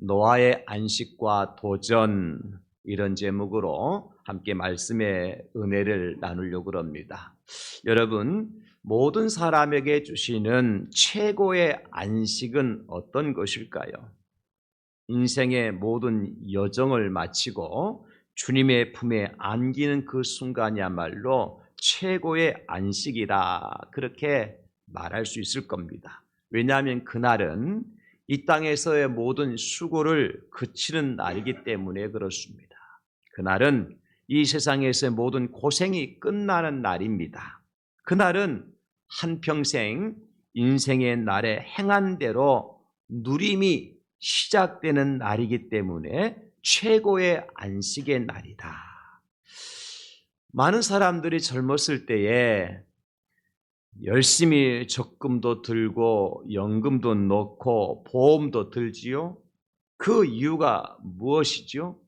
노아의 안식과 도전, 이런 제목으로 함께 말씀의 은혜를 나누려고 합니다. 여러분, 모든 사람에게 주시는 최고의 안식은 어떤 것일까요? 인생의 모든 여정을 마치고 주님의 품에 안기는 그 순간이야말로 최고의 안식이다, 그렇게 말할 수 있을 겁니다. 왜냐하면 그날은 이 땅에서의 모든 수고를 그치는 날이기 때문에 그렇습니다. 그날은 이 세상에서의 모든 고생이 끝나는 날입니다. 그날은 한평생 인생의 날에 행한 대로 누림이 시작되는 날이기 때문에 최고의 안식의 날이다. 많은 사람들이 젊었을 때에 열심히 적금도 들고 연금도 넣고 보험도 들지요. 그 이유가 무엇이죠?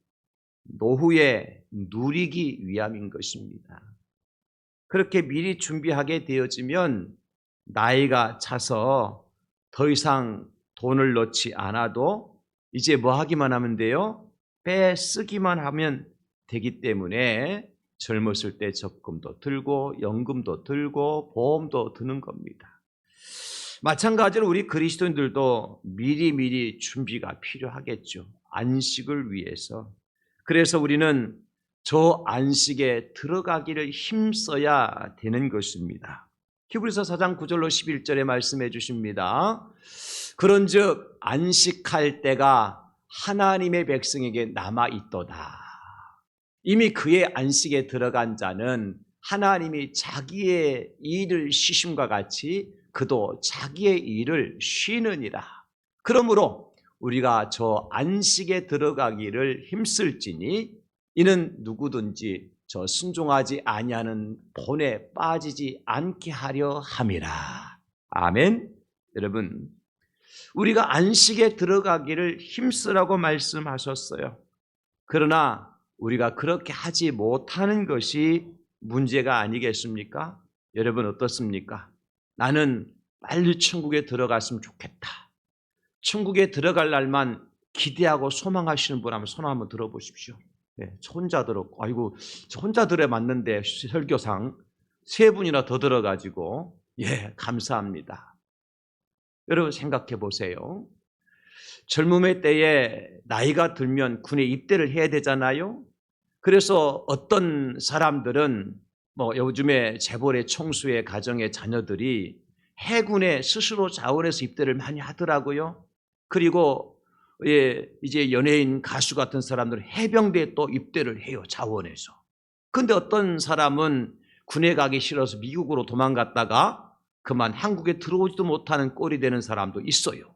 노후에 누리기 위함인 것입니다. 그렇게 미리 준비하게 되어지면 나이가 차서 더 이상 돈을 넣지 않아도 이제 뭐 하기만 하면 돼요? 빼쓰기만 하면 되기 때문에 젊었을 때 적금도 들고 연금도 들고 보험도 드는 겁니다. 마찬가지로 우리 그리스도인들도 미리미리 준비가 필요하겠죠. 안식을 위해서. 그래서 우리는 저 안식에 들어가기를 힘써야 되는 것입니다. 히브리서 4장 9절로 11절에 말씀해 주십니다. 그런즉 안식할 때가 하나님의 백성에게 남아 있도다. 이미 그의 안식에 들어간 자는 하나님이 자기의 일을 쉬심과 같이 그도 자기의 일을 쉬느니라. 그러므로 우리가 저 안식에 들어가기를 힘쓸지니 이는 누구든지 저 순종하지 아니하는 본에 빠지지 않게 하려 함이라. 아멘. 여러분, 우리가 안식에 들어가기를 힘쓰라고 말씀하셨어요. 그러나 우리가 그렇게 하지 못하는 것이 문제가 아니겠습니까? 여러분 어떻습니까? 나는 빨리 천국에 들어갔으면 좋겠다. 천국에 들어갈 날만 기대하고 소망하시는 분 한번 손 한번 들어보십시오. 네, 혼자 들었고, 아이고, 혼자 들어 맞는데 설교상 3분이나 더 들어가지고, 감사합니다. 여러분 생각해 보세요. 젊음의 때에 나이가 들면 군에 입대를 해야 되잖아요. 그래서 어떤 사람들은 요즘에 재벌의 총수의 가정의 자녀들이 해군에 스스로 자원해서 입대를 많이 하더라고요. 그리고 이제 연예인 가수 같은 사람들은 해병대에 또 입대를 해요, 자원해서. 근데 어떤 사람은 군에 가기 싫어서 미국으로 도망갔다가 그만 한국에 들어오지도 못하는 꼴이 되는 사람도 있어요.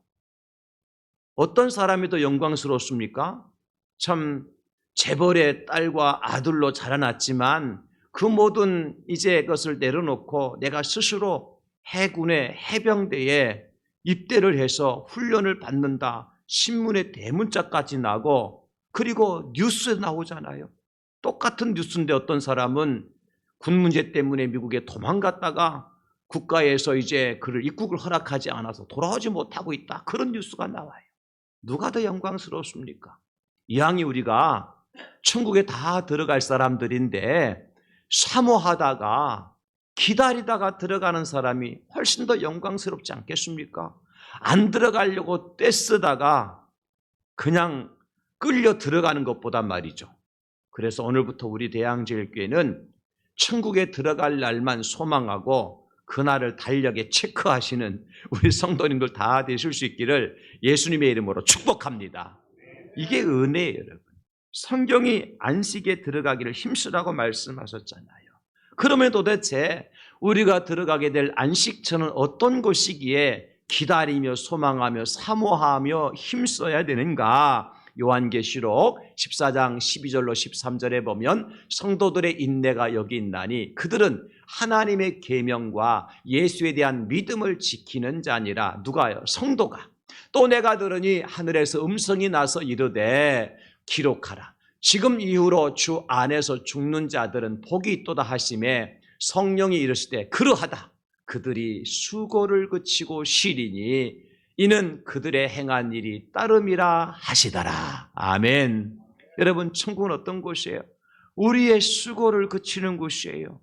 어떤 사람이 더 영광스럽습니까? 참 재벌의 딸과 아들로 자라났지만 그 모든 이제 그것을 내려놓고 내가 스스로 해군의 해병대에 입대를 해서 훈련을 받는다. 신문에 대문짝까지 나고 그리고 뉴스에 나오잖아요. 똑같은 뉴스인데 어떤 사람은 군 문제 때문에 미국에 도망갔다가 국가에서 이제 그를 입국을 허락하지 않아서 돌아오지 못하고 있다. 그런 뉴스가 나와요. 누가 더 영광스럽습니까? 이왕이 우리가 천국에 다 들어갈 사람들인데 사모하다가 기다리다가 들어가는 사람이 훨씬 더 영광스럽지 않겠습니까? 안 들어가려고 떼쓰다가 그냥 끌려 들어가는 것보단 말이죠. 그래서 오늘부터 우리 대양제일교회는 천국에 들어갈 날만 소망하고 그날을 달력에 체크하시는 우리 성도님들 다 되실 수 있기를 예수님의 이름으로 축복합니다. 이게 은혜예요, 여러분. 성경이 안식에 들어가기를 힘쓰라고 말씀하셨잖아요. 그러면 도대체 우리가 들어가게 될 안식처는 어떤 곳이기에 기다리며 소망하며 사모하며 힘써야 되는가? 요한계시록 14장 12절로 13절에 보면 성도들의 인내가 여기 있나니 그들은 하나님의 계명과 예수에 대한 믿음을 지키는 자니라. 누가요? 성도가. 또 내가 들으니 하늘에서 음성이 나서 이르되 기록하라. 지금 이후로 주 안에서 죽는 자들은 복이 있도다 하심에 성령이 이르시되 그러하다. 그들이 수고를 그치고 쉬리니 이는 그들의 행한 일이 따름이라 하시더라. 아멘. 여러분, 천국은 어떤 곳이에요? 우리의 수고를 그치는 곳이에요.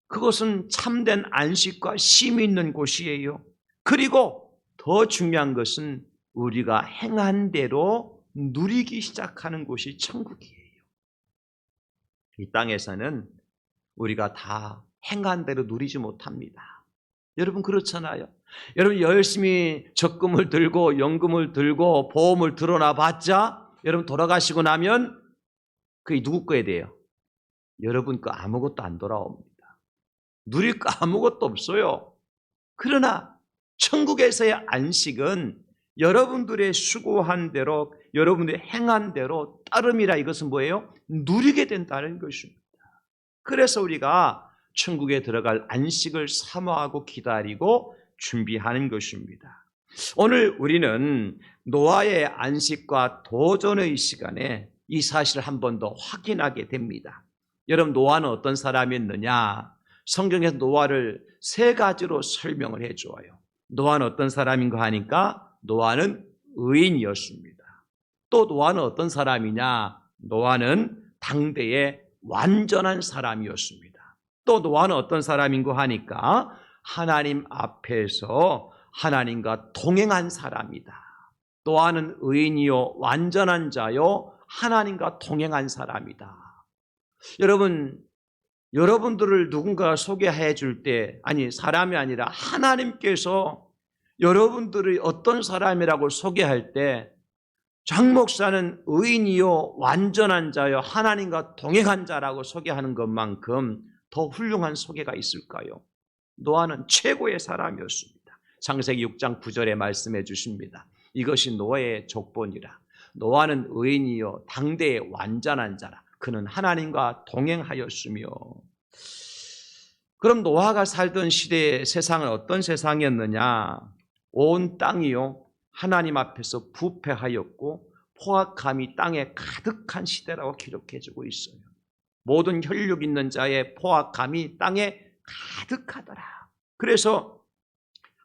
그것은 참된 안식과 쉼이 있는 곳이에요. 그리고 더 중요한 것은 우리가 행한 대로 누리기 시작하는 곳이 천국이에요. 이 땅에서는 우리가 다 행한 대로 누리지 못합니다. 여러분 그렇잖아요. 여러분 열심히 적금을 들고 연금을 들고 보험을 들어놔 봤자 여러분 돌아가시고 나면 그게 누구 거에 돼요? 여러분 거 아무것도 안 돌아옵니다. 누릴 거 아무것도 없어요. 그러나 천국에서의 안식은 여러분들의 수고한 대로 여러분들의 행한 대로 따름이라 이것은 뭐예요? 누리게 된다는 것입니다. 그래서 우리가 천국에 들어갈 안식을 사모하고 기다리고 준비하는 것입니다. 오늘 우리는 노아의 안식과 도전의 시간에 이 사실을 한 번 더 확인하게 됩니다. 여러분 노아는 어떤 사람이었느냐? 성경에서 노아를 세 가지로 설명을 해줘요. 노아는 어떤 사람인가 하니까 노아는 의인이었습니다. 또 노아는 어떤 사람이냐? 노아는 당대의 완전한 사람이었습니다. 또 노아는 어떤 사람인가 하니까 하나님 앞에서 하나님과 동행한 사람이다. 노아는 의인이요 완전한 자요 하나님과 동행한 사람이다. 여러분들을 누군가 소개해 줄 때, 아니 사람이 아니라 하나님께서 여러분들이 어떤 사람이라고 소개할 때 장 목사는 의인이요 완전한 자요 하나님과 동행한 자라고 소개하는 것만큼 더 훌륭한 소개가 있을까요? 노아는 최고의 사람이었습니다. 창세기 6장 9절에 말씀해 주십니다. 이것이 노아의 족본이라. 노아는 의인이요 당대의 완전한 자라. 그는 하나님과 동행하였으며. 그럼 노아가 살던 시대의 세상은 어떤 세상이었느냐? 온 땅이요 하나님 앞에서 부패하였고 포악함이 땅에 가득한 시대라고 기록해주고 있어요. 모든 혈육 있는 자의 포악함이 땅에 가득하더라. 그래서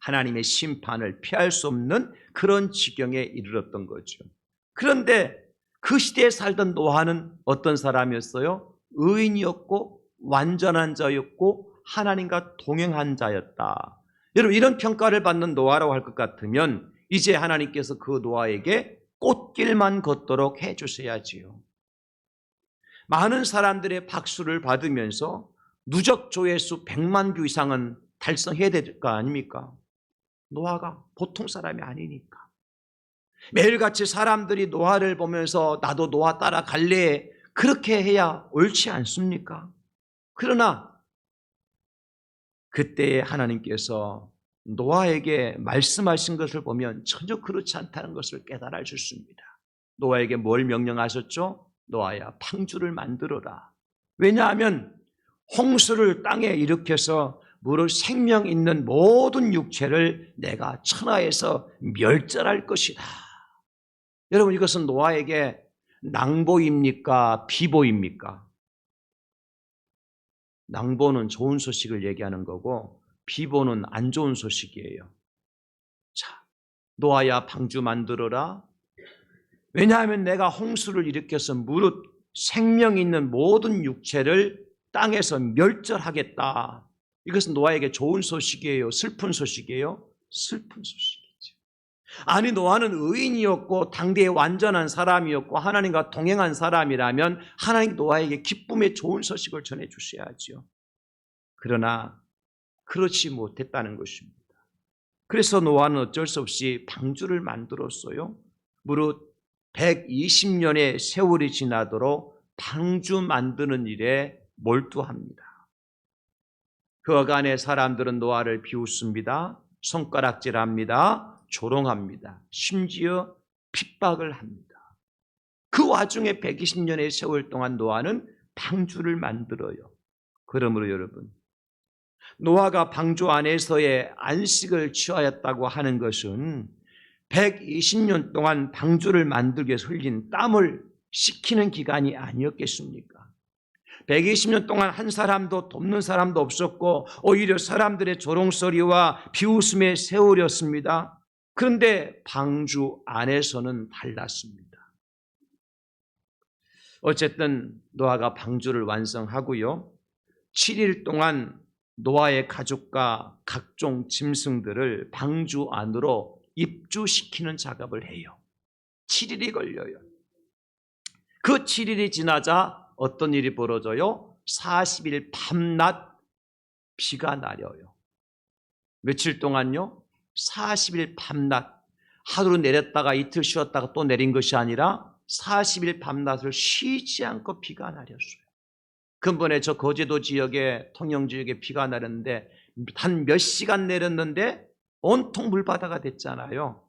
하나님의 심판을 피할 수 없는 그런 지경에 이르렀던 거죠. 그런데 그 시대에 살던 노아는 어떤 사람이었어요? 의인이었고 완전한 자였고 하나님과 동행한 자였다. 여러분 이런 평가를 받는 노아라고 할 것 같으면 이제 하나님께서 그 노아에게 꽃길만 걷도록 해주셔야지요. 많은 사람들의 박수를 받으면서 누적 조회수 100만 뷰 이상은 달성해야 될 거 아닙니까? 노아가 보통 사람이 아니니까. 매일같이 사람들이 노아를 보면서 나도 노아 따라갈래 그렇게 해야 옳지 않습니까? 그러나 그때 하나님께서 노아에게 말씀하신 것을 보면 전혀 그렇지 않다는 것을 깨달아 주십니다. 노아에게 뭘 명령하셨죠? 노아야 방주를 만들어라. 왜냐하면 홍수를 땅에 일으켜서 무릇 생명 있는 모든 육체를 내가 천하에서 멸절할 것이다. 여러분 이것은 노아에게 낭보입니까? 비보입니까? 낭보는 좋은 소식을 얘기하는 거고 비보는 안 좋은 소식이에요. 자, 노아야 방주 만들어라. 왜냐하면 내가 홍수를 일으켜서 무릇 생명 있는 모든 육체를 땅에서 멸절하겠다. 이것은 노아에게 좋은 소식이에요? 슬픈 소식이에요? 슬픈 소식이죠. 아니 노아는 의인이었고 당대의 완전한 사람이었고 하나님과 동행한 사람이라면 하나님 노아에게 기쁨의 좋은 소식을 전해주셔야죠. 그러나 그렇지 못했다는 것입니다. 그래서 노아는 어쩔 수 없이 방주를 만들었어요. 무릇 120년의 세월이 지나도록 방주 만드는 일에 몰두합니다. 그 어간의 사람들은 노아를 비웃습니다. 손가락질합니다. 조롱합니다. 심지어 핍박을 합니다. 그 와중에 120년의 세월 동안 노아는 방주를 만들어요. 그러므로 여러분 노아가 방주 안에서의 안식을 취하였다고 하는 것은 120년 동안 방주를 만들기 위해서 흘린 땀을 식히는 기간이 아니었겠습니까? 120년 동안 한 사람도 돕는 사람도 없었고 오히려 사람들의 조롱소리와 비웃음의 세월이었습니다. 그런데 방주 안에서는 달랐습니다. 어쨌든 노아가 방주를 완성하고요. 7일 동안 노아의 가족과 각종 짐승들을 방주 안으로 입주시키는 작업을 해요. 7일이 걸려요. 그 7일이 지나자 어떤 일이 벌어져요? 40일 밤낮 비가 내려요. 며칠 동안요? 40일 밤낮. 하루 내렸다가 이틀 쉬었다가 또 내린 것이 아니라 40일 밤낮을 쉬지 않고 비가 내렸어요. 근본에 저 거제도 지역에 통영 지역에 비가 내렸는데 한 몇 시간 내렸는데 온통 물바다가 됐잖아요.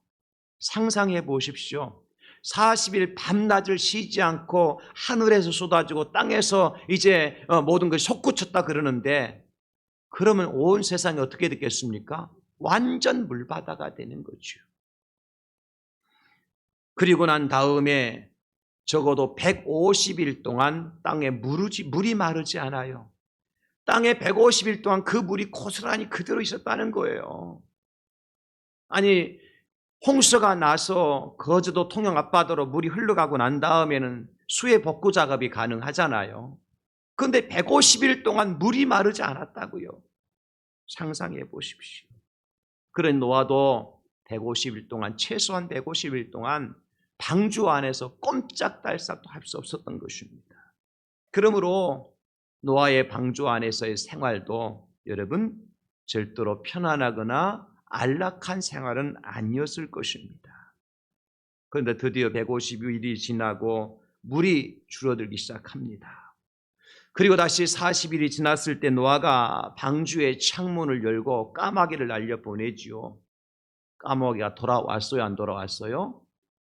상상해 보십시오. 40일 밤낮을 쉬지 않고 하늘에서 쏟아지고 땅에서 이제 모든 것이 솟구쳤다 그러는데, 그러면 온 세상이 어떻게 됐겠습니까? 완전 물바다가 되는 거죠. 그리고 난 다음에 적어도 150일 동안 땅에 물이 마르지 않아요. 땅에 150일 동안 그 물이 고스란히 그대로 있었다는 거예요. 아니, 홍수가 나서 거제도 통영 앞바다로 물이 흘러가고 난 다음에는 수해 복구 작업이 가능하잖아요. 그런데 150일 동안 물이 마르지 않았다고요. 상상해 보십시오. 그런 노아도 150일 동안, 최소한 150일 동안 방주 안에서 꼼짝달싹도 할 수 없었던 것입니다. 그러므로 노아의 방주 안에서의 생활도 여러분 절대로 편안하거나 안락한 생활은 아니었을 것입니다. 그런데 드디어 150일이 지나고 물이 줄어들기 시작합니다. 그리고 다시 40일이 지났을 때 노아가 방주의 창문을 열고 까마귀를 날려보내지요. 까마귀가 돌아왔어요? 안 돌아왔어요?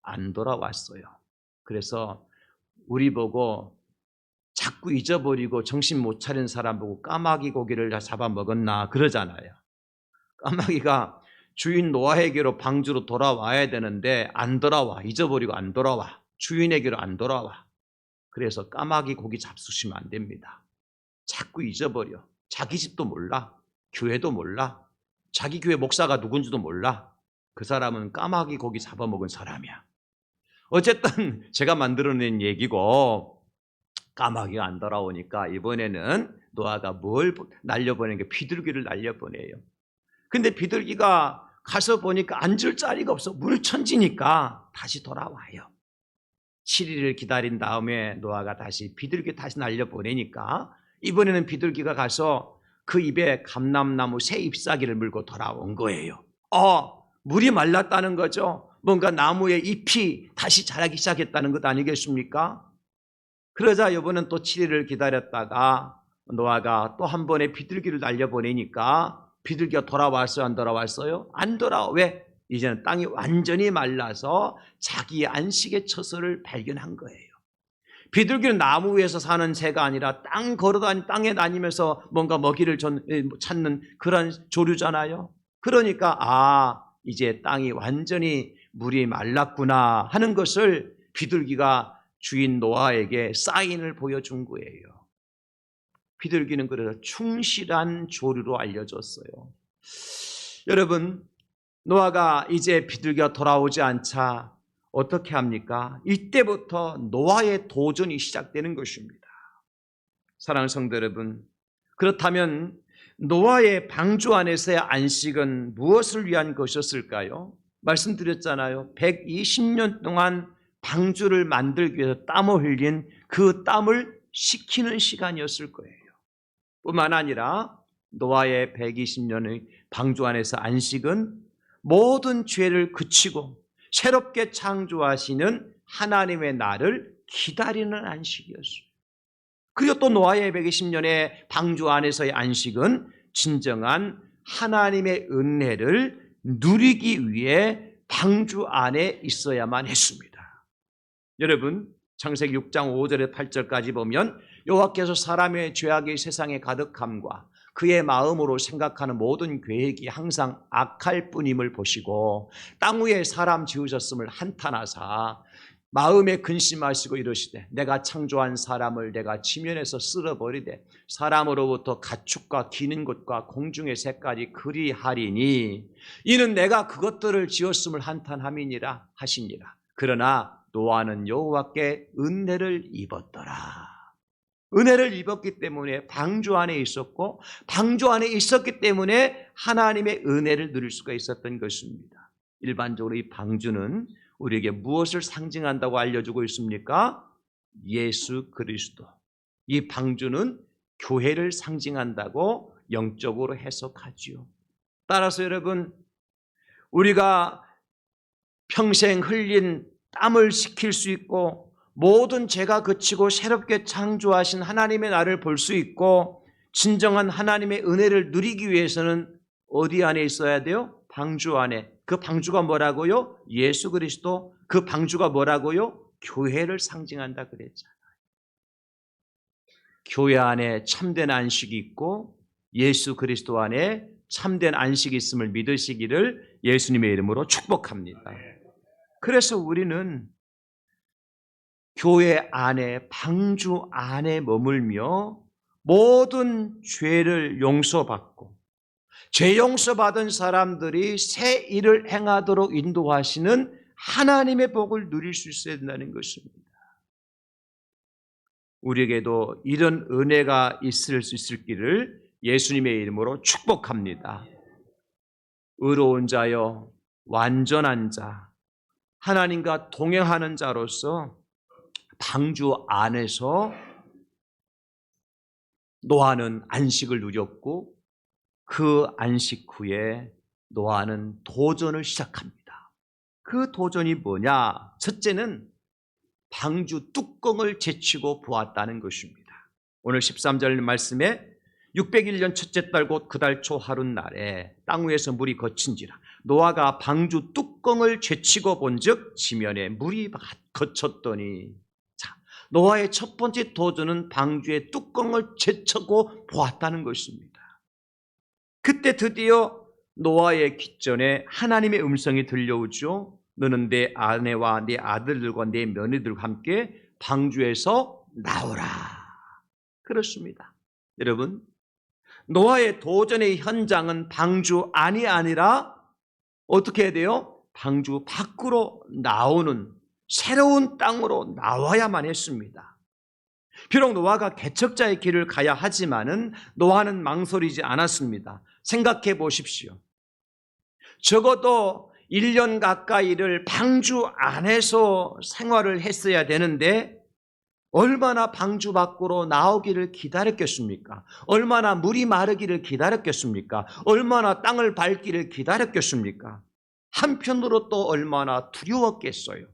안 돌아왔어요. 그래서 우리 보고 자꾸 잊어버리고 정신 못 차린 사람 보고 까마귀 고기를 다 잡아먹었나 그러잖아요. 까마귀가 주인 노아에게로 방주로 돌아와야 되는데 안 돌아와. 잊어버리고 안 돌아와. 주인에게로 안 돌아와. 그래서 까마귀 고기 잡수시면 안 됩니다. 자꾸 잊어버려. 자기 집도 몰라. 교회도 몰라. 자기 교회 목사가 누군지도 몰라. 그 사람은 까마귀 고기 잡아먹은 사람이야. 어쨌든 제가 만들어낸 얘기고, 까마귀가 안 돌아오니까 이번에는 노아가 뭘 날려보내는 게 비둘기를 날려보내요. 근데 비둘기가 가서 보니까 앉을 자리가 없어. 물천지니까 다시 돌아와요. 7일을 기다린 다음에 노아가 다시 비둘기 다시 날려보내니까 이번에는 비둘기가 가서 그 입에 감람나무 새 잎사귀를 물고 돌아온 거예요. 물이 말랐다는 거죠. 뭔가 나무의 잎이 다시 자라기 시작했다는 것 아니겠습니까? 그러자 이번엔 또 7일을 기다렸다가 노아가 또 한 번에 비둘기를 날려보내니까 비둘기가 돌아왔어요? 안 돌아왔어요? 안 돌아와. 왜? 이제는 땅이 완전히 말라서 자기 안식의 처소를 발견한 거예요. 비둘기는 나무 위에서 사는 새가 아니라 땅에 다니면서 뭔가 먹이를 찾는 그런 조류잖아요. 그러니까 이제 땅이 완전히 물이 말랐구나 하는 것을 비둘기가 주인 노아에게 사인을 보여준 거예요. 비둘기는 그래서 충실한 조류로 알려졌어요. 여러분, 노아가 이제 비둘기가 돌아오지 않자 어떻게 합니까? 이때부터 노아의 도전이 시작되는 것입니다. 사랑하는 성도 여러분, 그렇다면 노아의 방주 안에서의 안식은 무엇을 위한 것이었을까요? 말씀드렸잖아요. 120년 동안 방주를 만들기 위해서 땀을 흘린 그 땀을 식히는 시간이었을 거예요. 뿐만 아니라 노아의 120년의 방주 안에서 안식은 모든 죄를 그치고 새롭게 창조하시는 하나님의 날을 기다리는 안식이었어요. 그리고 또 노아의 120년의 방주 안에서의 안식은 진정한 하나님의 은혜를 누리기 위해 방주 안에 있어야만 했습니다. 여러분, 창세기 6장 5절에 8절까지 보면 여호와께서 사람의 죄악이 세상에 가득함과 그의 마음으로 생각하는 모든 계획이 항상 악할 뿐임을 보시고 땅 위에 사람 지으셨음을 한탄하사 마음에 근심하시고 이러시되 내가 창조한 사람을 내가 지면에서 쓸어버리되 사람으로부터 가축과 기는 것과 공중의 새까지 그리하리니 이는 내가 그것들을 지었음을 한탄함이니라 하시니라. 그러나 노아는 여호와께 은혜를 입었더라. 은혜를 입었기 때문에 방주 안에 있었고 방주 안에 있었기 때문에 하나님의 은혜를 누릴 수가 있었던 것입니다. 일반적으로 이 방주는 우리에게 무엇을 상징한다고 알려주고 있습니까? 예수 그리스도. 이 방주는 교회를 상징한다고 영적으로 해석하지요. 따라서 여러분, 우리가 평생 흘린 땀을 식힐 수 있고 모든 죄가 그치고 새롭게 창조하신 하나님의 나를 볼 수 있고 진정한 하나님의 은혜를 누리기 위해서는 어디 안에 있어야 돼요? 방주 안에. 그 방주가 뭐라고요? 예수 그리스도. 그 방주가 뭐라고요? 교회를 상징한다 그랬잖아요. 교회 안에 참된 안식이 있고 예수 그리스도 안에 참된 안식이 있음을 믿으시기를 예수님의 이름으로 축복합니다. 그래서 우리는 교회 안에 방주 안에 머물며 모든 죄를 용서받고 죄 용서받은 사람들이 새 일을 행하도록 인도하시는 하나님의 복을 누릴 수 있어야 된다는 것입니다. 우리에게도 이런 은혜가 있을 수 있을 길을 예수님의 이름으로 축복합니다. 의로운 자여 완전한 자 하나님과 동행하는 자로서 방주 안에서 노아는 안식을 누렸고 그 안식 후에 노아는 도전을 시작합니다. 그 도전이 뭐냐? 첫째는 방주 뚜껑을 제치고 보았다는 것입니다. 오늘 13절 말씀에 601년 첫째 달 곧 그 달 초 하룻날에 땅 위에서 물이 거친지라 노아가 방주 뚜껑을 제치고 본즉 지면에 물이 거쳤더니 노아의 첫 번째 도전은 방주의 뚜껑을 제치고 보았다는 것입니다. 그때 드디어 노아의 귓전에 하나님의 음성이 들려오죠. 너는 내 아내와 내 아들들과 내 며느리들과 함께 방주에서 나오라. 그렇습니다. 여러분, 노아의 도전의 현장은 방주 안이 아니라 어떻게 해야 돼요? 방주 밖으로 나오는 새로운 땅으로 나와야만 했습니다. 비록 노아가 개척자의 길을 가야 하지만은 노아는 망설이지 않았습니다. 생각해 보십시오. 적어도 1년 가까이를 방주 안에서 생활을 했어야 되는데 얼마나 방주 밖으로 나오기를 기다렸겠습니까? 얼마나 물이 마르기를 기다렸겠습니까? 얼마나 땅을 밟기를 기다렸겠습니까? 한편으로 또 얼마나 두려웠겠어요.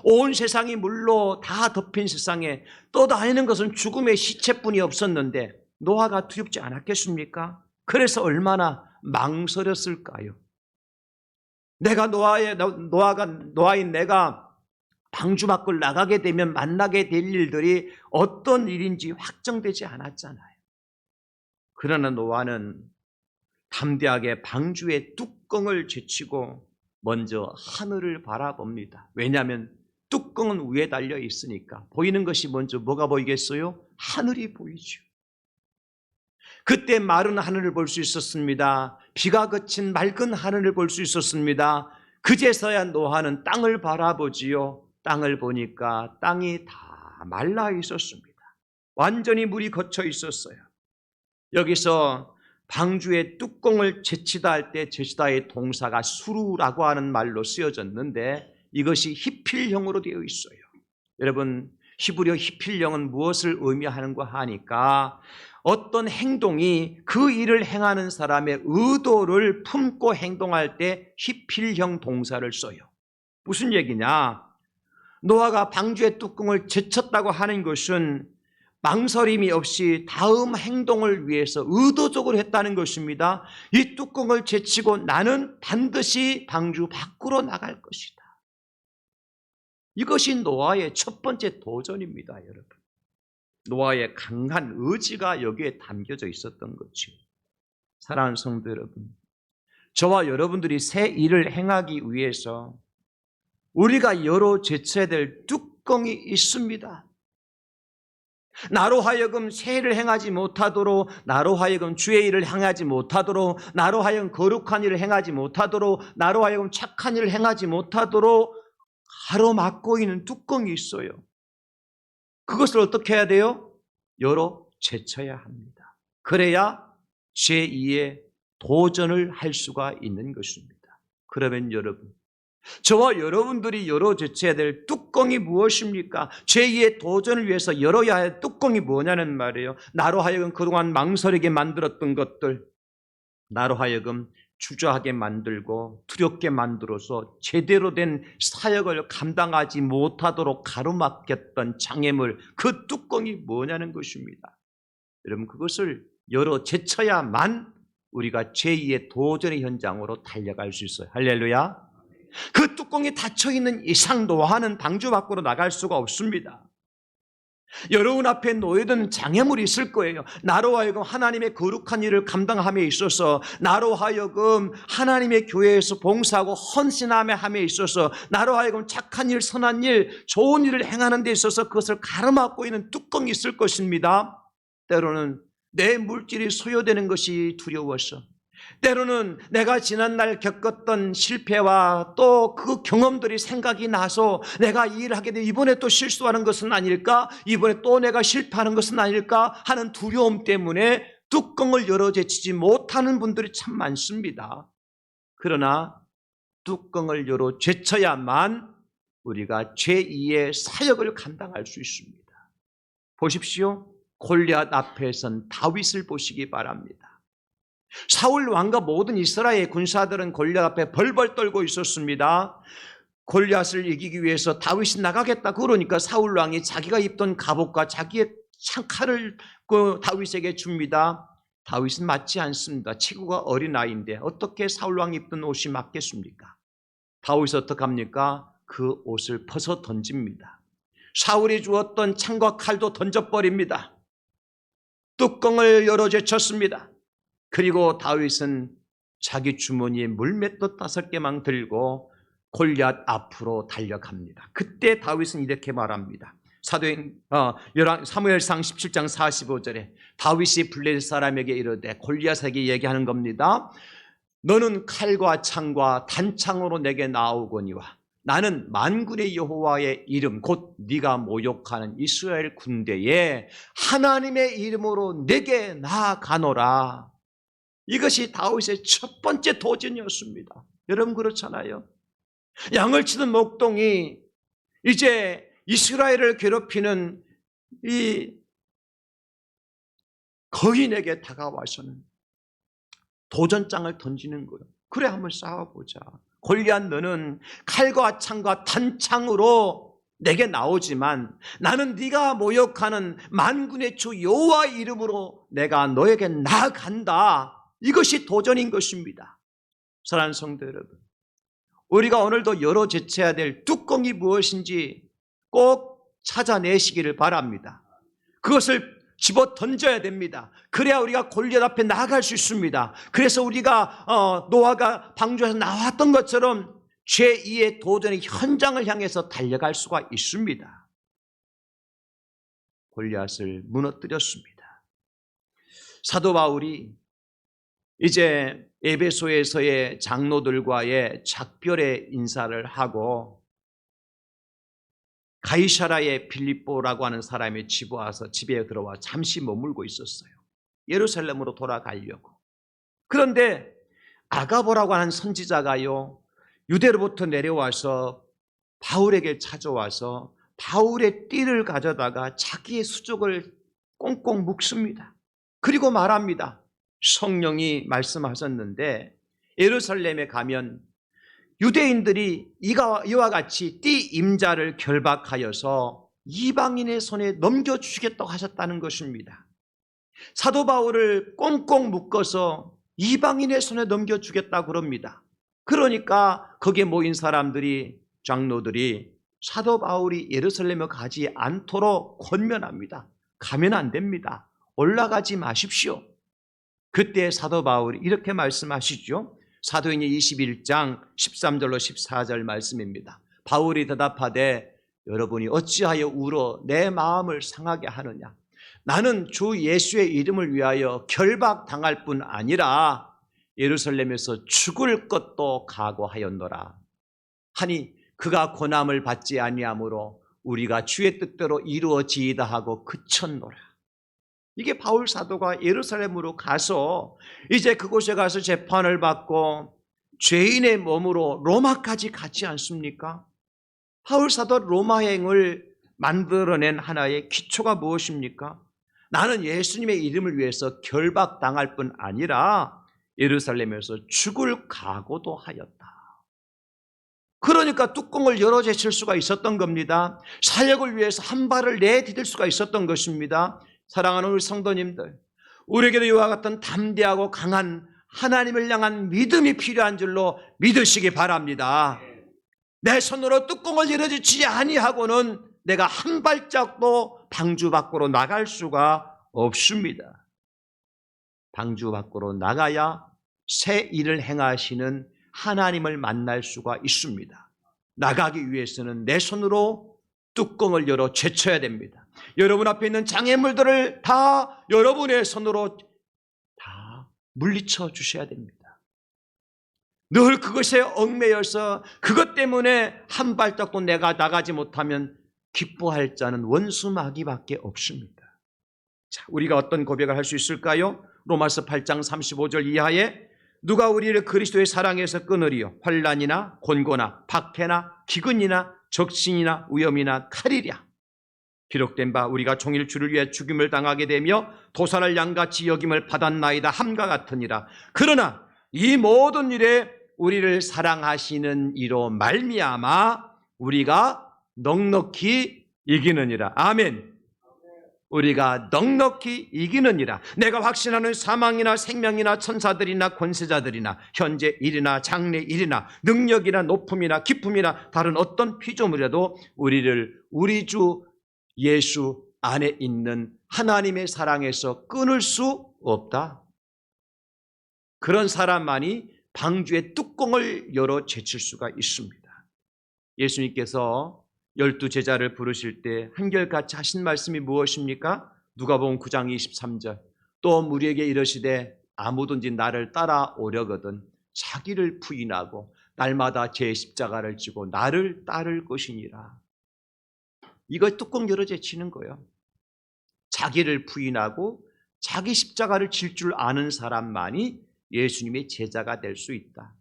온 세상이 물로 다 덮인 세상에 떠다니는 것은 죽음의 시체뿐이 없었는데 노아가 두렵지 않았겠습니까? 그래서 얼마나 망설였을까요? 노아인 내가 방주 밖을 나가게 되면 만나게 될 일들이 어떤 일인지 확정되지 않았잖아요. 그러나 노아는 담대하게 방주의 뚜껑을 제치고 먼저 하늘을 바라봅니다. 왜냐하면 뚜껑은 위에 달려 있으니까 보이는 것이 먼저 뭐가 보이겠어요? 하늘이 보이죠. 그때 마른 하늘을 볼 수 있었습니다. 비가 그친 맑은 하늘을 볼 수 있었습니다. 그제서야 노아는 땅을 바라보지요. 땅을 보니까 땅이 다 말라 있었습니다. 완전히 물이 거쳐 있었어요. 여기서 방주의 뚜껑을 제치다 할 때 제치다의 동사가 수루라고 하는 말로 쓰여졌는데 이것이 히필형으로 되어 있어요. 여러분, 히브리어 히필형은 무엇을 의미하는가 하니까 어떤 행동이 그 일을 행하는 사람의 의도를 품고 행동할 때 히필형 동사를 써요. 무슨 얘기냐? 노아가 방주의 뚜껑을 제쳤다고 하는 것은 망설임이 없이 다음 행동을 위해서 의도적으로 했다는 것입니다. 이 뚜껑을 제치고 나는 반드시 방주 밖으로 나갈 것이다. 이것이 노아의 첫 번째 도전입니다, 여러분. 노아의 강한 의지가 여기에 담겨져 있었던 거죠. 사랑하는 성도 여러분, 저와 여러분들이 새 일을 행하기 위해서 우리가 열어 제쳐야 될 뚜껑이 있습니다. 나로 하여금 세일을 행하지 못하도록, 나로 하여금 주의 일을 행하지 못하도록, 나로 하여금 거룩한 일을 행하지 못하도록, 나로 하여금 착한 일을 행하지 못하도록 가로막고 있는 뚜껑이 있어요. 그것을 어떻게 해야 돼요? 열어 제쳐야 합니다. 그래야 제2의 도전을 할 수가 있는 것입니다. 그러면 여러분, 저와 여러분들이 열어 제쳐야 될 뚜껑이 무엇입니까? 제2의 도전을 위해서 열어야 할 뚜껑이 뭐냐는 말이에요. 나로 하여금 그동안 망설이게 만들었던 것들, 나로 하여금 주저하게 만들고 두렵게 만들어서 제대로 된 사역을 감당하지 못하도록 가로막혔던 장애물, 그 뚜껑이 뭐냐는 것입니다. 여러분, 그것을 열어 제쳐야만 우리가 제2의 도전의 현장으로 달려갈 수 있어요. 할렐루야. 그 뚜껑이 닫혀있는 이상 노아는 방주 밖으로 나갈 수가 없습니다. 여러분 앞에 놓여든 장애물이 있을 거예요. 나로 하여금 하나님의 거룩한 일을 감당함에 있어서, 나로 하여금 하나님의 교회에서 봉사하고 헌신함에 있어서, 나로 하여금 착한 일, 선한 일, 좋은 일을 행하는 데 있어서 그것을 가로막고 있는 뚜껑이 있을 것입니다. 때로는 내 물질이 소요되는 것이 두려워서, 때로는 내가 지난날 겪었던 실패와 또 그 경험들이 생각이 나서 내가 이 일을 하게 되면 이번에 또 실수하는 것은 아닐까? 이번에 또 내가 실패하는 것은 아닐까? 하는 두려움 때문에 뚜껑을 열어 제치지 못하는 분들이 참 많습니다. 그러나 뚜껑을 열어 제쳐야만 우리가 제2의 사역을 감당할 수 있습니다. 보십시오. 골리앗 앞에 선 다윗을 보시기 바랍니다. 사울 왕과 모든 이스라엘 군사들은 골리앗 앞에 벌벌 떨고 있었습니다. 골리앗을 이기기 위해서 다윗이 나가겠다 그러니까 사울 왕이 자기가 입던 갑옷과 자기의 창칼을 다윗에게 줍니다. 다윗은 맞지 않습니다. 체구가 어린아이인데 어떻게 사울 왕이 입던 옷이 맞겠습니까? 다윗은 어떻게 합니까? 그 옷을 벗어 던집니다. 사울이 주었던 창과 칼도 던져버립니다. 뚜껑을 열어 제쳤습니다. 그리고 다윗은 자기 주머니에 물맷돌 5개만 들고 골리앗 앞으로 달려갑니다. 그때 다윗은 이렇게 말합니다. 사무엘상 17장 45절에 다윗이 블레셋 사람에게 이르되, 골리앗에게 얘기하는 겁니다. 너는 칼과 창과 단창으로 내게 나오거니와 나는 만군의 여호와의 이름 곧 네가 모욕하는 이스라엘 군대에 하나님의 이름으로 내게 나아가노라. 이것이 다윗의 첫 번째 도전이었습니다. 여러분 그렇잖아요. 양을 치던 목동이 이제 이스라엘을 괴롭히는 이 거인에게 다가와서는 도전장을 던지는 거예요. 그래, 한번 싸워보자. 골리앗, 너는 칼과 창과 단창으로 내게 나오지만 나는 네가 모욕하는 만군의 주 여호와의 이름으로 내가 너에게 나아간다. 이것이 도전인 것입니다. 사랑하는 성도 여러분, 우리가 오늘도 열어 제쳐야 될 뚜껑이 무엇인지 꼭 찾아내시기를 바랍니다. 그것을 집어 던져야 됩니다. 그래야 우리가 골리앗 앞에 나아갈 수 있습니다. 그래서 우리가 노아가 방주에서 나왔던 것처럼 제2의 도전의 현장을 향해서 달려갈 수가 있습니다. 골리앗을 무너뜨렸습니다. 사도 바울이 이제 에베소에서의 장로들과의 작별의 인사를 하고 가이사라의 빌립보라고 하는 사람이 집에 들어와 잠시 머물고 있었어요. 예루살렘으로 돌아가려고. 그런데 아가보라고 하는 선지자가요, 유대로부터 내려와서 바울에게 찾아와서 바울의 띠를 가져다가 자기의 수족을 꽁꽁 묶습니다. 그리고 말합니다. 성령이 말씀하셨는데 예루살렘에 가면 유대인들이 이와 같이 띠 임자를 결박하여서 이방인의 손에 넘겨주시겠다고 하셨다는 것입니다. 사도 바울을 꽁꽁 묶어서 이방인의 손에 넘겨주겠다고 그럽니다. 그러니까 거기에 모인 사람들이, 장로들이 사도 바울이 예루살렘에 가지 않도록 권면합니다. 가면 안 됩니다. 올라가지 마십시오. 그때 사도 바울이 이렇게 말씀하시죠. 사도행전 21장 13절로 14절 말씀입니다. 바울이 대답하되 여러분이 어찌하여 울어 내 마음을 상하게 하느냐. 나는 주 예수의 이름을 위하여 결박당할 뿐 아니라 예루살렘에서 죽을 것도 각오하였노라 하니 그가 고난을 받지 아니하므로 우리가 주의 뜻대로 이루어지이다 하고 그쳤노라. 이게 바울 사도가 예루살렘으로 가서 이제 그곳에 가서 재판을 받고 죄인의 몸으로 로마까지 가지 않습니까? 바울 사도 로마행을 만들어낸 하나의 기초가 무엇입니까? 나는 예수님의 이름을 위해서 결박당할 뿐 아니라 예루살렘에서 죽을 각오도 하였다. 그러니까 뚜껑을 열어 제칠 수가 있었던 겁니다. 사역을 위해서 한 발을 내디딜 수가 있었던 것입니다. 사랑하는 우리 성도님들, 우리에게도 이와 같은 담대하고 강한 하나님을 향한 믿음이 필요한 줄로 믿으시기 바랍니다. 내 손으로 뚜껑을 열어주지 아니하고는 내가 한 발짝도 방주 밖으로 나갈 수가 없습니다. 방주 밖으로 나가야 새 일을 행하시는 하나님을 만날 수가 있습니다. 나가기 위해서는 내 손으로 뚜껑을 열어 제쳐야 됩니다. 여러분 앞에 있는 장애물들을 다 여러분의 손으로 다 물리쳐 주셔야 됩니다. 늘 그것에 얽매여서 그것 때문에 한 발짝도 내가 나가지 못하면 기뻐할 자는 원수 마귀밖에 없습니다. 자, 우리가 어떤 고백을 할 수 있을까요? 로마서 8장 35절 이하에 누가 우리를 그리스도의 사랑에서 끊으리요? 환난이나 곤고나 박해나 기근이나 적신이나 위험이나 칼이랴. 기록된 바 우리가 종일 주를 위해 죽임을 당하게 되며 도살을 양같이 여김을 받았나이다 함과 같으니라. 그러나 이 모든 일에 우리를 사랑하시는 이로 말미암아 우리가 넉넉히 이기느니라. 아멘. 우리가 넉넉히 이기느니라. 내가 확신하는 사망이나 생명이나 천사들이나 권세자들이나 현재 일이나 장래 일이나 능력이나 높음이나 기쁨이나 다른 어떤 피조물이라도 우리를 우리 주 예수 안에 있는 하나님의 사랑에서 끊을 수 없다. 그런 사람만이 방주의 뚜껑을 열어 제칠 수가 있습니다. 예수님께서 12제자를 부르실 때 한결같이 하신 말씀이 무엇입니까? 누가복음 9장 23절. 또 무리에게 이르시되 아무든지 나를 따라오려거든 자기를 부인하고 날마다 제 십자가를 지고 나를 따를 것이니라. 이거 뚜껑 열어 제치는 거예요. 자기를 부인하고 자기 십자가를 질 줄 아는 사람만이 예수님의 제자가 될 수 있다.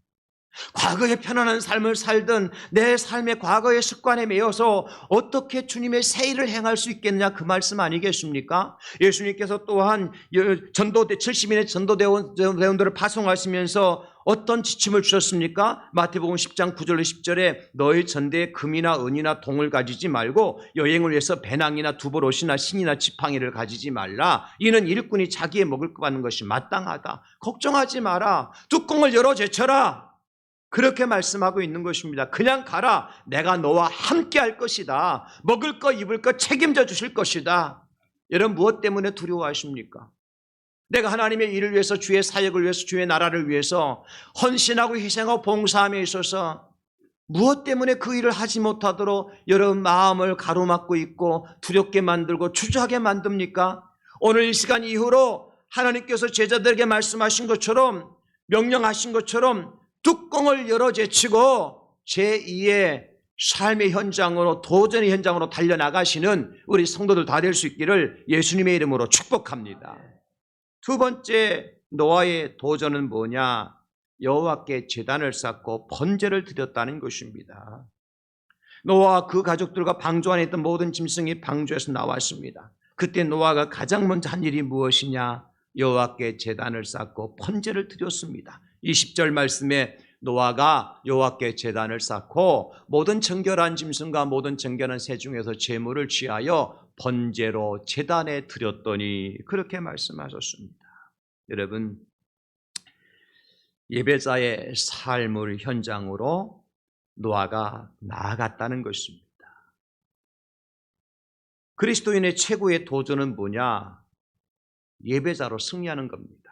과거에 편안한 삶을 살던 내 삶의 과거의 습관에 매여서 어떻게 주님의 새 일을 행할 수 있겠냐, 그 말씀 아니겠습니까? 예수님께서 또한 70인의 전도대원들을 파송하시면서 어떤 지침을 주셨습니까? 마태복음 10장 9절로 10절에 너희 전대에 금이나 은이나 동을 가지지 말고 여행을 위해서 배낭이나 두보롯이나 신이나 지팡이를 가지지 말라. 이는 일꾼이 자기의 먹을 것 받는 것이 마땅하다. 걱정하지 마라. 뚜껑을 열어 제쳐라. 그렇게 말씀하고 있는 것입니다. 그냥 가라. 내가 너와 함께 할 것이다. 먹을 거 입을 거 책임져 주실 것이다. 여러분 무엇 때문에 두려워하십니까? 내가 하나님의 일을 위해서, 주의 사역을 위해서, 주의 나라를 위해서 헌신하고 희생하고 봉사함에 있어서 무엇 때문에 그 일을 하지 못하도록 여러분 마음을 가로막고 있고 두렵게 만들고 주저하게 만듭니까? 오늘 이 시간 이후로 하나님께서 제자들에게 말씀하신 것처럼, 명령하신 것처럼 뚜껑을 열어 제치고 제2의 삶의 현장으로, 도전의 현장으로 달려나가시는 우리 성도들 다 될 수 있기를 예수님의 이름으로 축복합니다. 두 번째 노아의 도전은 뭐냐? 여호와께 제단을 쌓고 번제를 드렸다는 것입니다. 노아와 그 가족들과 방주 안에 있던 모든 짐승이 방주에서 나왔습니다. 그때 노아가 가장 먼저 한 일이 무엇이냐? 여호와께 제단을 쌓고 번제를 드렸습니다. 20절 말씀에 노아가 여호와께 제단을 쌓고 모든 정결한 짐승과 모든 정결한 새 중에서 제물을 취하여 번제로 제단에 드렸더니 그렇게 말씀하셨습니다. 여러분, 예배자의 삶을 현장으로 노아가 나아갔다는 것입니다. 그리스도인의 최고의 도전은 뭐냐? 예배자로 승리하는 겁니다.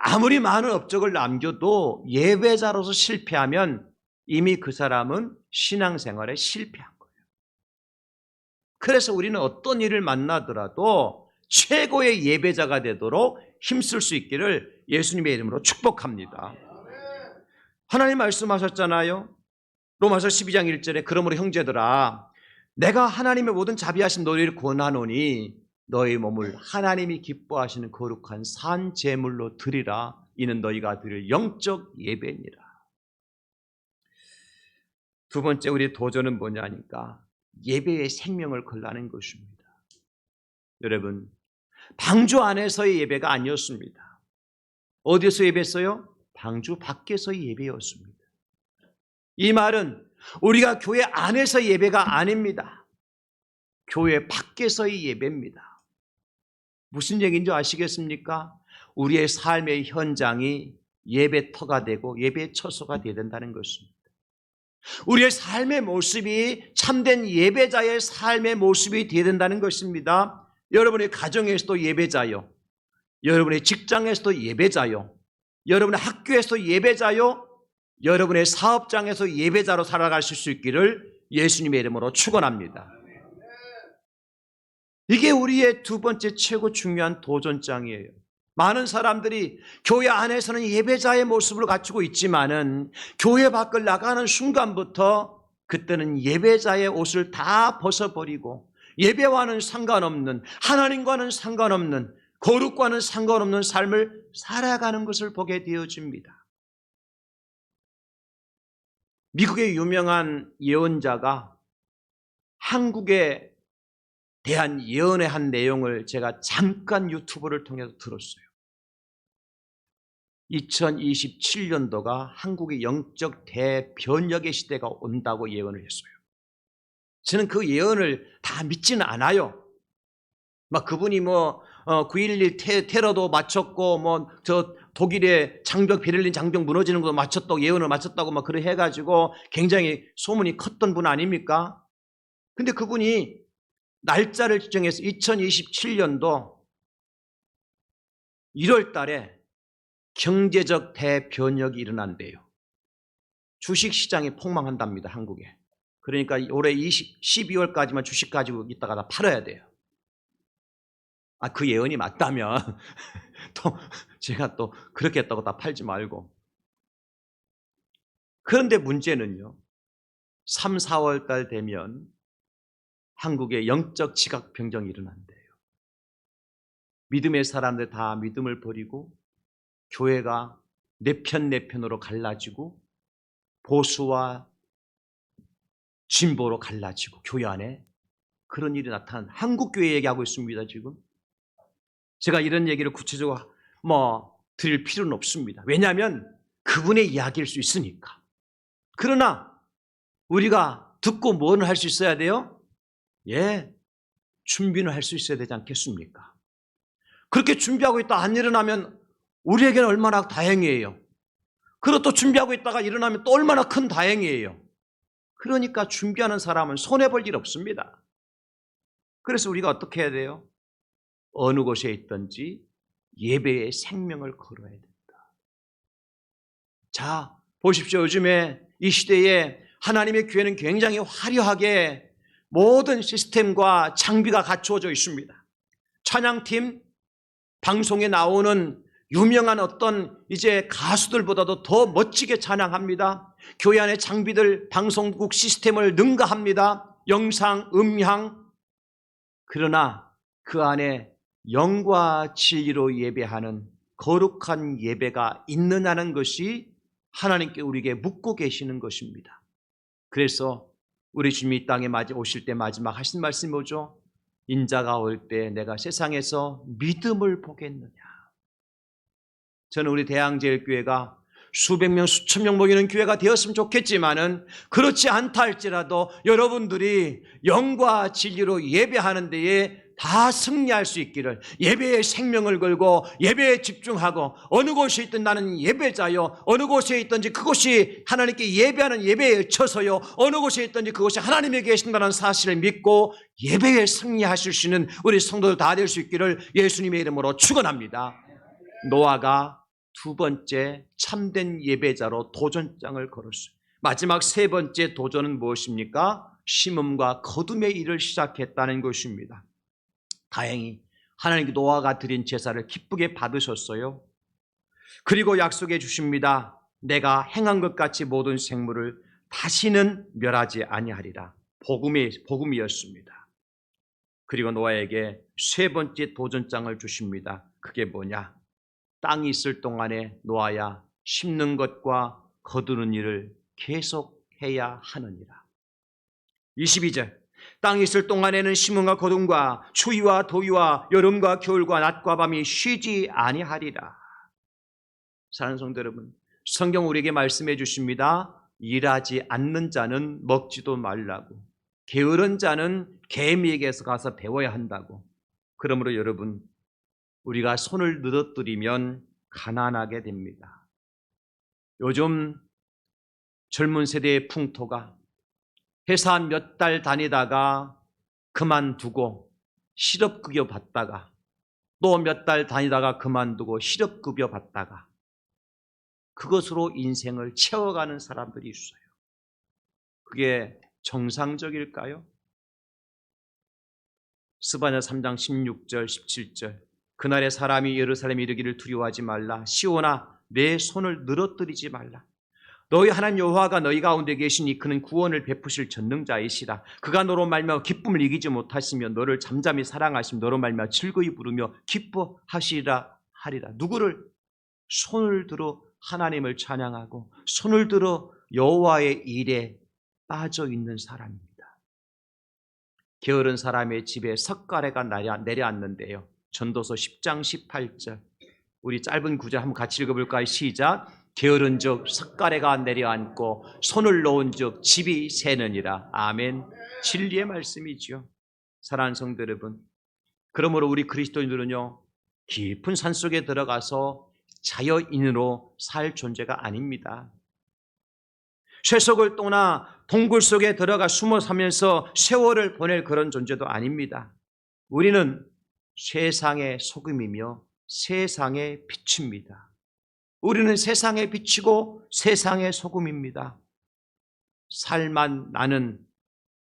아무리 많은 업적을 남겨도 예배자로서 실패하면 이미 그 사람은 신앙생활에 실패한 거예요. 그래서 우리는 어떤 일을 만나더라도 최고의 예배자가 되도록 힘쓸 수 있기를 예수님의 이름으로 축복합니다. 하나님 말씀하셨잖아요. 로마서 12장 1절에 그러므로 형제들아 내가 하나님의 모든 자비하신 너희를 권하노니 너희 몸을 하나님이 기뻐하시는 거룩한 산 제물로 드리라. 이는 너희가 드릴 영적 예배니라. 두 번째 우리의 도전은 뭐냐니까 예배의 생명을 걸라는 것입니다. 여러분 방주 안에서의 예배가 아니었습니다. 어디서 예배했어요? 방주 밖에서의 예배였습니다. 이 말은 우리가 교회 안에서 예배가 아닙니다. 교회 밖에서의 예배입니다. 무슨 얘기인지 아시겠습니까? 우리의 삶의 현장이 예배터가 되고 예배의 처소가 되어야 된다는 것입니다. 우리의 삶의 모습이 참된 예배자의 삶의 모습이 되어야 된다는 것입니다. 여러분의 가정에서도 예배자요, 여러분의 직장에서도 예배자요, 여러분의 학교에서도 예배자요, 여러분의 사업장에서 예배자로 살아가실 수 있기를 예수님의 이름으로 축원합니다. 이게 우리의 두 번째 최고 중요한 도전장이에요. 많은 사람들이 교회 안에서는 예배자의 모습을 갖추고 있지만은 교회 밖을 나가는 순간부터 그때는 예배자의 옷을 다 벗어버리고 예배와는 상관없는, 하나님과는 상관없는, 거룩과는 상관없는 삶을 살아가는 것을 보게 되어집니다. 미국의 유명한 예언자가 한국에 대한 예언의 한 내용을 제가 잠깐 유튜브를 통해서 들었어요. 2027년도가 한국의 영적 대변혁의 시대가 온다고 예언을 했어요. 저는 그 예언을 다 믿지는 않아요. 막 그분이 9.11 테러도 마쳤고 저 독일의 장벽, 베를린 장벽 무너지는 것도 마쳤다고 예언을 마쳤다고 막 그래 해가지고 굉장히 소문이 컸던 분 아닙니까? 근데 그분이 날짜를 지정해서 2027년도 1월 달에 경제적 대변혁이 일어난대요. 주식시장이 폭망한답니다, 한국에. 그러니까 올해 12월까지만 주식 가지고 있다가 다 팔아야 돼요. 그 예언이 맞다면 또 제가 또 그렇게 했다고 다 팔지 말고. 그런데 문제는요, 3, 4월 달 되면 한국에 영적 지각 변경이 일어난대요. 믿음의 사람들 다 믿음을 버리고 교회가 내 편으로 갈라지고 보수와 진보로 갈라지고 교회 안에 그런 일이 나타난 한국 교회 얘기하고 있습니다. 지금 제가 이런 얘기를 구체적으로 드릴 필요는 없습니다. 왜냐하면 그분의 이야기일 수 있으니까. 그러나 우리가 듣고 뭐는 할 수 있어야 돼요? 준비는 할 수 있어야 되지 않겠습니까? 그렇게 준비하고 있다 안 일어나면 우리에게는 얼마나 다행이에요. 그리고 또 준비하고 있다가 일어나면 또 얼마나 큰 다행이에요. 그러니까 준비하는 사람은 손해볼 일 없습니다. 그래서 우리가 어떻게 해야 돼요? 어느 곳에 있든지 예배의 생명을 걸어야 된다. 자, 보십시오. 요즘에 이 시대에 하나님의 교회는 굉장히 화려하게 모든 시스템과 장비가 갖추어져 있습니다. 찬양팀, 방송에 나오는 유명한 어떤 이제 가수들보다도 더 멋지게 찬양합니다. 교회 안의 장비들, 방송국 시스템을 능가합니다. 영상, 음향. 그러나 그 안에 영과 진리로 예배하는 거룩한 예배가 있느냐는 것이 하나님께 우리에게 묻고 계시는 것입니다. 그래서 우리 주님이 이 땅에 오실 때 마지막 하신 말씀이 뭐죠? 인자가 올 때 내가 세상에서 믿음을 보겠느냐. 저는 우리 대항제일교회가 수백 명, 수천 명 모이는 교회가 되었으면 좋겠지만은 그렇지 않다 할지라도 여러분들이 영과 진리로 예배하는 데에 다 승리할 수 있기를, 예배의 생명을 걸고 예배에 집중하고 어느 곳에 있든 나는 예배자요, 어느 곳에 있든지 그곳이 하나님께 예배하는 예배에 쳐서요, 어느 곳에 있든지 그곳이 하나님이 계신다는 사실을 믿고 예배에 승리하실 수 있는 우리 성도들 다 될 수 있기를 예수님의 이름으로 축원합니다. 노아가 두 번째 참된 예배자로 도전장을 걸었어요. 마지막 세 번째 도전은 무엇입니까? 심음과 거둠의 일을 시작했다는 것입니다. 다행히 하나님께 노아가 드린 제사를 기쁘게 받으셨어요. 그리고 약속해 주십니다. 내가 행한 것 같이 모든 생물을 다시는 멸하지 아니하리라. 복음이었습니다. 그리고 노아에게 세 번째 도전장을 주십니다. 그게 뭐냐? 땅이 있을 동안에 노아야 심는 것과 거두는 일을 계속해야 하느니라. 22절 땅이 있을 동안에는 심음과 거둠과 추위와 더위와 여름과 겨울과 낮과 밤이 쉬지 아니하리라. 사랑하는 성도 여러분, 성경 우리에게 말씀해 주십니다. 일하지 않는 자는 먹지도 말라고, 게으른 자는 개미에게서 가서 배워야 한다고. 그러므로 여러분, 우리가 손을 늘어뜨리면 가난하게 됩니다. 요즘 젊은 세대의 풍토가 회사 몇 달 다니다가 그만두고 실업급여 받다가 또 몇 달 다니다가 그만두고 실업급여 받다가 그것으로 인생을 채워가는 사람들이 있어요. 그게 정상적일까요? 스바냐 3장 16절 17절 그날에 사람이 예루살렘에 이르기를 두려워하지 말라. 시온아 내 손을 늘어뜨리지 말라. 너희 하나님 여호와가 너희 가운데 계시니 그는 구원을 베푸실 전능자이시라. 그가 너로 말미암아 기쁨을 이기지 못하시며 너를 잠잠히 사랑하시며 너로 말미암아 즐거이 부르며 기뻐하시리라 하리라. 누구를? 손을 들어 하나님을 찬양하고 손을 들어 여호와의 일에 빠져 있는 사람입니다. 게으른 사람의 집에 석가래가 내려앉는데요. 전도서 10장 18절 우리 짧은 구절 한번 같이 읽어볼까요? 시작. 게으른즉 석가래가 내려앉고 손을 놓은즉 집이 새느니라. 아멘. 진리의 말씀이죠. 사랑하는 성도 여러분, 그러므로 우리 그리스도인들은요 깊은 산속에 들어가서 자연인으로 살 존재가 아닙니다. 쇠속을 떠나 동굴 속에 들어가 숨어 살면서 세월을 보낼 그런 존재도 아닙니다. 우리는 세상의 소금이며 세상의 빛입니다. 우리는 세상의 빛이고 세상의 소금입니다. 살만 나는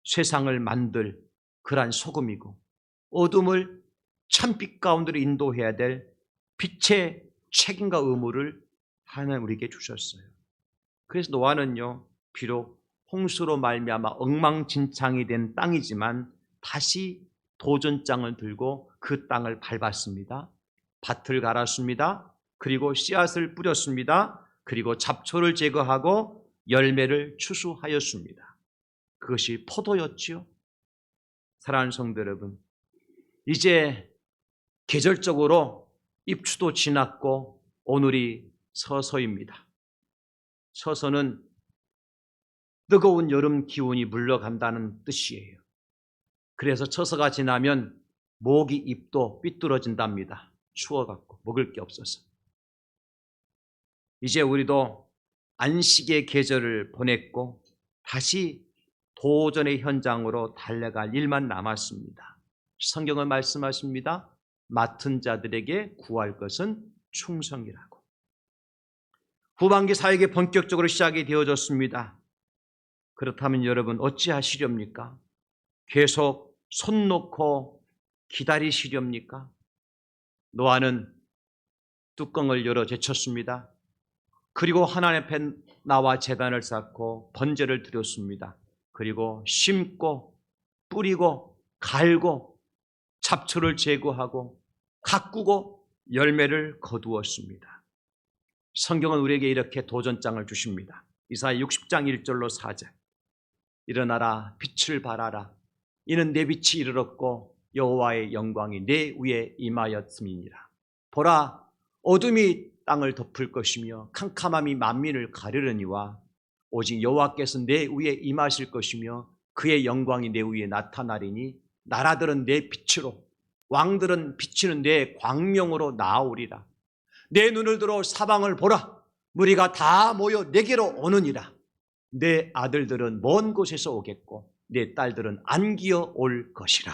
세상을 만들 그러한 소금이고 어둠을 참빛 가운데로 인도해야 될 빛의 책임과 의무를 하나님 우리에게 주셨어요. 그래서 노아는요 비록 홍수로 말미암아 엉망진창이 된 땅이지만 다시 도전장을 들고 그 땅을 밟았습니다. 밭을 갈았습니다. 그리고 씨앗을 뿌렸습니다. 그리고 잡초를 제거하고 열매를 추수하였습니다. 그것이 포도였지요. 사랑하는 성도 여러분, 이제 계절적으로 입추도 지났고 오늘이 서서입니다. 서서는 뜨거운 여름 기운이 물러간다는 뜻이에요. 그래서 처서가 지나면 모기 잎도 삐뚤어진답니다. 추워갖고 먹을 게 없어서. 이제 우리도 안식의 계절을 보냈고 다시 도전의 현장으로 달려갈 일만 남았습니다. 성경은 말씀하십니다. 맡은 자들에게 구할 것은 충성이라고. 후반기 사역이 본격적으로 시작이 되어졌습니다. 그렇다면 여러분 어찌하시렵니까? 계속 손 놓고 기다리시렵니까? 노아는 뚜껑을 열어 제쳤습니다. 그리고 하나님 앞에 나와 제단을 쌓고 번제를 드렸습니다. 그리고 심고 뿌리고 갈고 잡초를 제거하고 가꾸고 열매를 거두었습니다. 성경은 우리에게 이렇게 도전장을 주십니다. 이사야 60장 1절로 4절 일어나라 빛을 발하라 이는 내 빛이 이르렀고 여호와의 영광이 내 위에 임하였음이니라. 보라 어둠이 땅을 덮을 것이며 캄캄함이 만민을 가르려니와 오직 여호와께서 내 위에 임하실 것이며 그의 영광이 내 위에 나타나리니 나라들은 내 빛으로 왕들은 비치는 내 광명으로 나아오리라. 내 눈을 들어 사방을 보라. 무리가 다 모여 내게로 오느니라. 내 아들들은 먼 곳에서 오겠고 내 딸들은 안기어 올 것이라.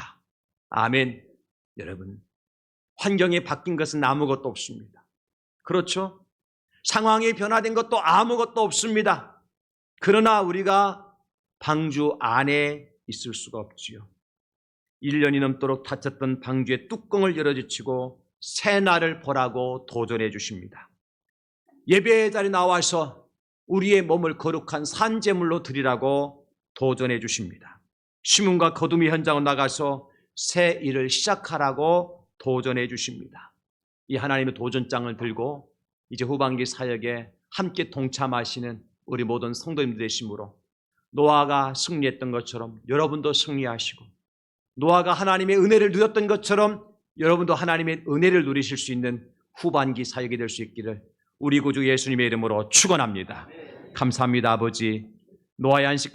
아멘. 여러분, 환경이 바뀐 것은 아무것도 없습니다. 그렇죠? 상황이 변화된 것도 아무것도 없습니다. 그러나 우리가 방주 안에 있을 수가 없지요. 1년이 넘도록 닫혔던 방주의 뚜껑을 열어주시고 새 날을 보라고 도전해 주십니다. 예배의 자리에 나와서 우리의 몸을 거룩한 산제물로 드리라고 도전해 주십니다. 시문과 거두미 현장으로 나가서 새 일을 시작하라고 도전해 주십니다. 이 하나님의 도전장을 들고 이제 후반기 사역에 함께 동참하시는 우리 모든 성도님들 되심으로 노아가 승리했던 것처럼 여러분도 승리하시고, 노아가 하나님의 은혜를 누렸던 것처럼 여러분도 하나님의 은혜를 누리실 수 있는 후반기 사역이 될 수 있기를 우리 구주 예수님의 이름으로 축원합니다. 감사합니다. 아버지, 노아의 안식